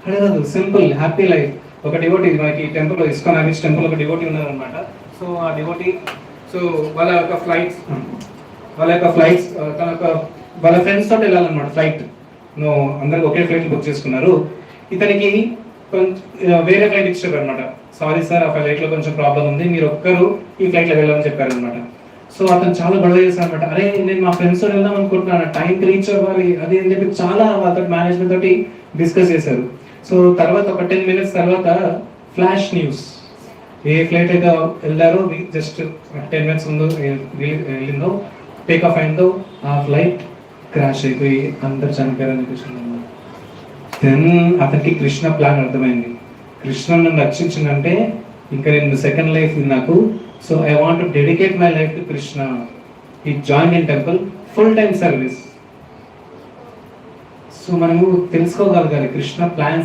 అడగదు, simple happy life. ఒక devotee మనకి టెంపుల్ ఇస్కాన్ అమిష్ టెంపుల్ ఒక డివోటీ ఉన్నారనమాట. సో ఆ డివోటీ సో వాళ్ళ యొక్క ఫ్లైట్స్ వాళ్ళ ఫ్రెండ్స్ తోటి వెళ్ళాలన్నమాట. ఫ్లైట్ అందరికి ఒకే ఫ్లైట్ బుక్ చేసుకున్నారు. ఇతనికి కొంచెం వేరే ఫ్లైట్ ఇచ్చారు అనమాట. సారీ సార్, ఆ ఫ్లైట్లో కొంచెం ప్రాబ్లం ఉంది, మీరు ఒక్కరు ఈ ఫ్లైట్లో వెళ్ళాలని చెప్పారు అనమాట. సో అతను చాలా గొడవ చేశాను అనమాట. అరే నేను మా ఫ్రెండ్స్ తోటి వెళ్దాం అనుకుంటున్నాను, టైంకి రీచ్ అవ్వాలి అది అని చెప్పి చాలా వాళ్ళతో మేనేజ్మెంట్ తోటి డిస్కస్ చేశారు. సో తర్వాత ఒక 10 minutes తర్వాత ఫ్లాష్ న్యూస్, ఏ ఫ్లైట్ అయితే వెళ్ళారో జస్ట్ 10 minutes ముందు వెళ్ళిందో టేక్ ఆఫ్ అయిందో ఆ ఫ్లైట్ క్రాష్ అయిపోయి అందరు చనిపోయారని చెప్పేసి దెన్ అతనికి కృష్ణ ప్లాన్ అర్థమైంది. కృష్ణ నన్ను రక్షించిందంటే ఇంకా నేను సెకండ్ లైఫ్ నాకు. So I want to dedicate my life to Krishna. ఈ join in temple full time service. So మనము తెలుసుకోగలగాలి కృష్ణ ప్లాన్స్